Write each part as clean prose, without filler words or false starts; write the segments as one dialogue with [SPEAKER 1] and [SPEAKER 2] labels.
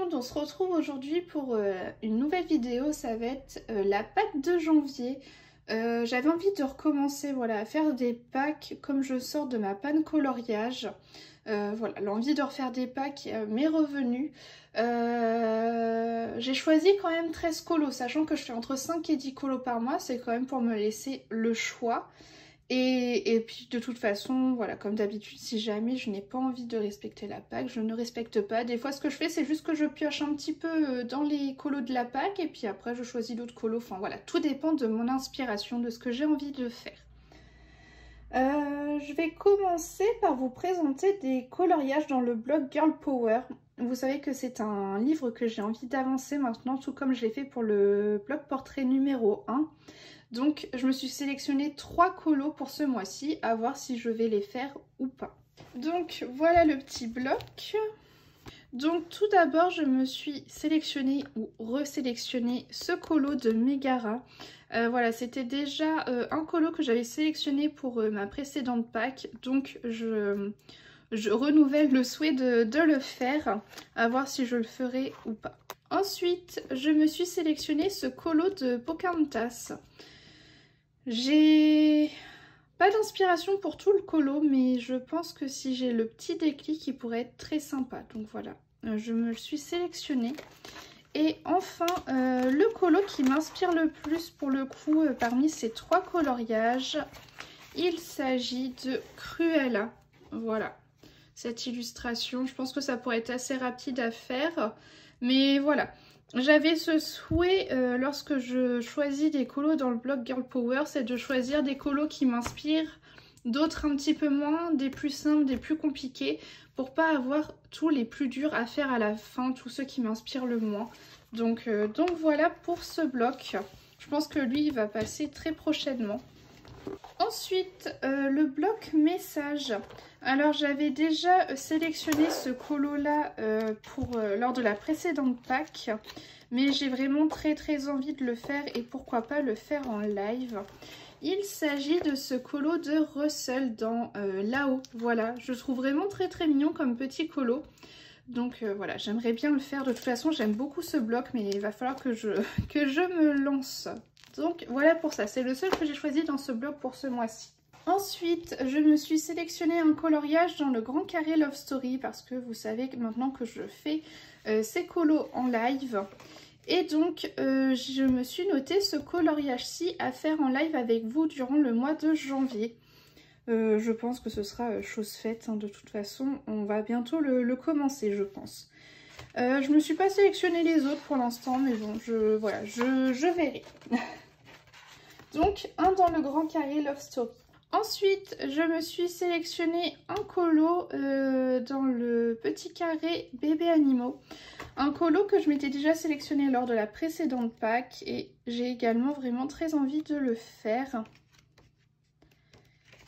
[SPEAKER 1] monde, on se retrouve aujourd'hui pour une nouvelle vidéo. Ça va être la Pâques de janvier. J'avais envie de recommencer, voilà, à faire des packs comme je sors de ma panne coloriage. Voilà, l'envie de refaire des packs m'est revenue. J'ai choisi quand même 13 colos, sachant que je fais entre 5 et 10 colos par mois. C'est quand même pour me laisser le choix. Et puis de toute façon, voilà, comme d'habitude, si jamais je n'ai pas envie de respecter la Pâques, je ne respecte pas. Des fois, ce que je fais, c'est juste que je pioche un petit peu dans les colos de la Pâques et puis après, je choisis d'autres colos. Enfin voilà, tout dépend de mon inspiration, de ce que j'ai envie de faire. Je vais commencer par vous présenter des coloriages dans le blog Girl Power. Vous savez que c'est un livre que j'ai envie d'avancer maintenant, tout comme je l'ai fait pour le blog portrait numéro 1. Donc je me suis sélectionné 3 colos pour ce mois-ci, à voir si je vais les faire ou pas. Donc voilà le petit bloc. Donc tout d'abord je me suis sélectionné ou resélectionné ce colo de Megara. Voilà, c'était déjà un colo que j'avais sélectionné pour ma précédente Pâques. Donc je renouvelle le souhait de le faire, à voir si je le ferai ou pas. Ensuite, je me suis sélectionné ce colo de Pocahontas. J'ai pas d'inspiration pour tout le colo, mais je pense que si j'ai le petit déclic, il pourrait être très sympa. Donc voilà, je me le suis sélectionné. Et enfin, le colo qui m'inspire le plus pour le coup parmi ces 3 coloriages, il s'agit de Cruella. Voilà, cette illustration, je pense que ça pourrait être assez rapide à faire, mais voilà. J'avais ce souhait lorsque je choisis des colos dans le blog Girl Power, c'est de choisir des colos qui m'inspirent, d'autres un petit peu moins, des plus simples, des plus compliqués, pour pas avoir tous les plus durs à faire à la fin, tous ceux qui m'inspirent le moins. Donc voilà pour ce bloc. Je pense que lui il va passer très prochainement. Ensuite, le bloc message. Alors j'avais déjà sélectionné ce colo là lors de la précédente Pâques, mais j'ai vraiment très envie de le faire et pourquoi pas le faire en live. Il s'agit de ce colo de Russell dans Là-haut. Voilà, je trouve vraiment très mignon comme petit colo. Donc voilà, j'aimerais bien le faire. De toute façon, j'aime beaucoup ce bloc, mais il va falloir que je me lance. Donc voilà pour ça, c'est le seul que j'ai choisi dans ce bloc pour ce mois-ci. Ensuite, je me suis sélectionné un coloriage dans le Grand Carré Love Story parce que vous savez que maintenant que je fais ces colos en live. Et donc, je me suis noté ce coloriage-ci à faire en live avec vous durant le mois de janvier. Je pense que ce sera chose faite, hein, de toute façon, on va bientôt le commencer, je pense. Je me suis pas sélectionné les autres pour l'instant, mais bon, voilà, je verrai. Donc, un dans le Grand Carré Love Story. Ensuite, je me suis sélectionné un colo dans le Petit Carré Bébé Animaux. Un colo que je m'étais déjà sélectionné lors de la précédente Pâques et j'ai également vraiment très envie de le faire.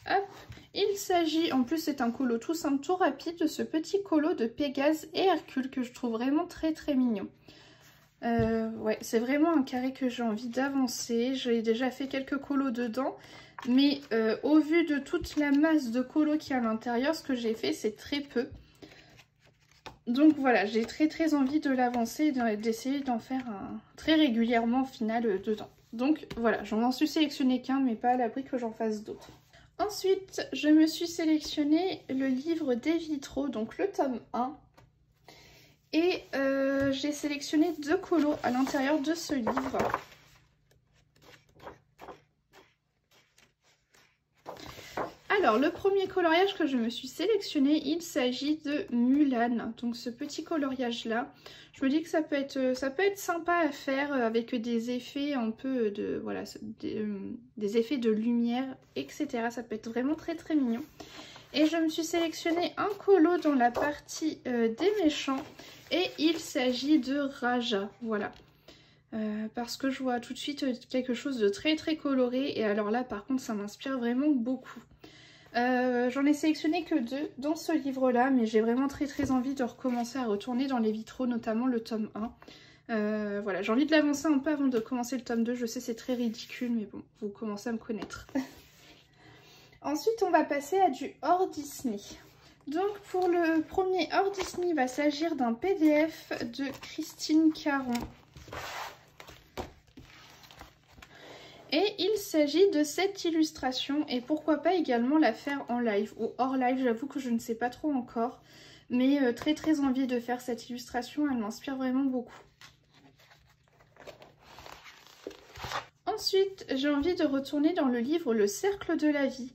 [SPEAKER 1] Hop, il s'agit, en plus c'est un colo tout simple, tout rapide, de ce petit colo de Pégase et Hercule que je trouve vraiment très mignon. Ouais, c'est vraiment un carré que j'ai envie d'avancer. J'ai déjà fait quelques colos dedans, mais au vu de toute la masse de colos qu'il y a à l'intérieur, ce que j'ai fait c'est très peu. Donc voilà, j'ai très envie de l'avancer et d'essayer d'en faire très régulièrement au final dedans. Donc voilà, j'en suis sélectionné qu'un, mais pas à l'abri que j'en fasse d'autres. Ensuite, je me suis sélectionné le livre des vitraux, donc le tome 1. Et j'ai sélectionné 2 colos à l'intérieur de ce livre. Alors, le premier coloriage que je me suis sélectionné, il s'agit de Mulan. Donc ce petit coloriage-là, je me dis que ça peut être sympa à faire avec des effets un peu de, voilà, des effets de lumière, etc. Ça peut être vraiment très mignon. Et je me suis sélectionné un colo dans la partie des méchants. Et il s'agit de Raja, voilà. Parce que je vois tout de suite quelque chose de très coloré. Et alors là, par contre, ça m'inspire vraiment beaucoup. J'en ai sélectionné que 2 dans ce livre-là. Mais j'ai vraiment très envie de recommencer à retourner dans les vitraux, notamment le tome 1. Voilà, j'ai envie de l'avancer un peu avant de commencer le tome 2. Je sais, c'est très ridicule, mais bon, vous commencez à me connaître. Ensuite, on va passer à du hors Disney. Donc pour le premier hors Disney, il va s'agir d'un PDF de Christine Caron. Et il s'agit de cette illustration et pourquoi pas également la faire en live ou hors live, j'avoue que je ne sais pas trop encore. Mais très envie de faire cette illustration, elle m'inspire vraiment beaucoup. Ensuite, j'ai envie de retourner dans le livre Le Cercle de la Vie.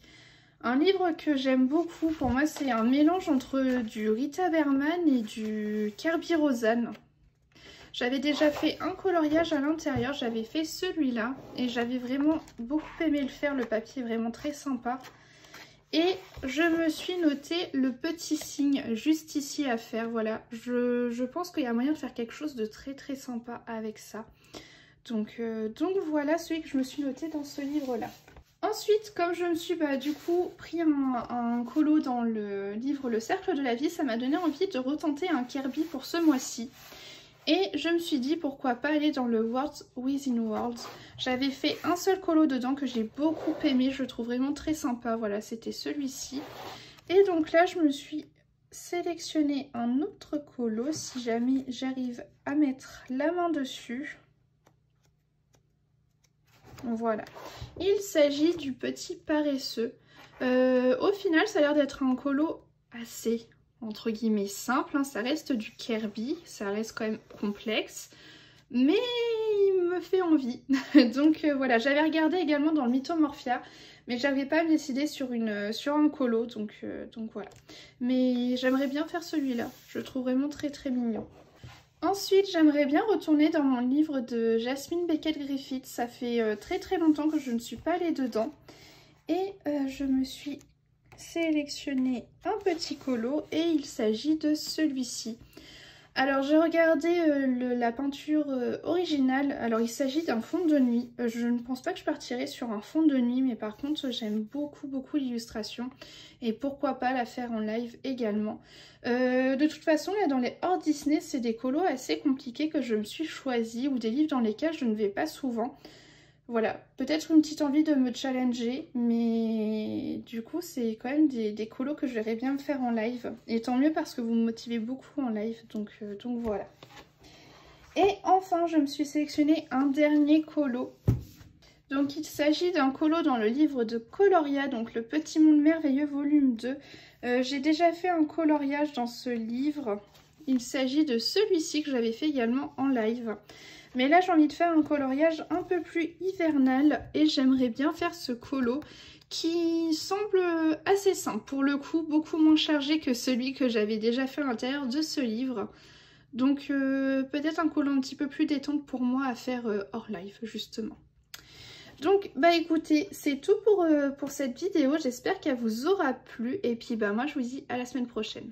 [SPEAKER 1] Un livre que j'aime beaucoup, pour moi c'est un mélange entre du Rita Berman et du Kerby Rosanes. J'avais déjà fait un coloriage à l'intérieur, j'avais fait celui-là et j'avais vraiment beaucoup aimé le faire, le papier est vraiment très sympa. Et je me suis noté le petit signe juste ici à faire, voilà. Je pense qu'il y a moyen de faire quelque chose de très sympa avec ça. Donc voilà celui que je me suis noté dans ce livre-là. Ensuite, comme je me suis du coup pris un colo dans le livre Le Cercle de la Vie, ça m'a donné envie de retenter un Kerby pour ce mois-ci. Et je me suis dit pourquoi pas aller dans le Words Within Worlds. J'avais fait un seul colo dedans que j'ai beaucoup aimé, je le trouve vraiment très sympa. Voilà, c'était celui-ci. Et donc là, je me suis sélectionné un autre colo si jamais j'arrive à mettre la main dessus. Voilà. Il s'agit du Petit Paresseux. Au final, ça a l'air d'être un colo assez entre guillemets simple, hein. Ça reste du Kerby, ça reste quand même complexe, mais il me fait envie. Donc voilà, j'avais regardé également dans le Mythomorphia, mais j'avais pas décidé sur un colo, donc voilà. Mais j'aimerais bien faire celui-là, je le trouve vraiment très mignon. Ensuite, j'aimerais bien retourner dans mon livre de Jasmine Beckett-Griffith. Ça fait très longtemps que je ne suis pas allée dedans. Et je me suis sélectionné un petit colo et il s'agit de celui-ci. Alors j'ai regardé la peinture originale, alors il s'agit d'un fond de nuit. Je ne pense pas que je partirai sur un fond de nuit, mais par contre j'aime beaucoup l'illustration et pourquoi pas la faire en live également. De toute façon là dans les hors Disney c'est des colos assez compliqués que je me suis choisi ou des livres dans lesquels je ne vais pas souvent. Voilà, peut-être une petite envie de me challenger, mais du coup c'est quand même des colos que je verrais bien me faire en live. Et tant mieux parce que vous me motivez beaucoup en live, donc voilà. Et enfin je me suis sélectionné un dernier colo. Donc il s'agit d'un colo dans le livre de Coloria, donc Le Petit Monde Merveilleux volume 2. J'ai déjà fait un coloriage dans ce livre. Il s'agit de celui-ci que j'avais fait également en live. Mais là j'ai envie de faire un coloriage un peu plus hivernal et j'aimerais bien faire ce colo qui semble assez simple. Pour le coup beaucoup moins chargé que celui que j'avais déjà fait à l'intérieur de ce livre. Donc peut-être un colo un petit peu plus détente pour moi à faire hors live justement. Donc bah écoutez, c'est tout pour cette vidéo, j'espère qu'elle vous aura plu et puis bah moi je vous dis à la semaine prochaine.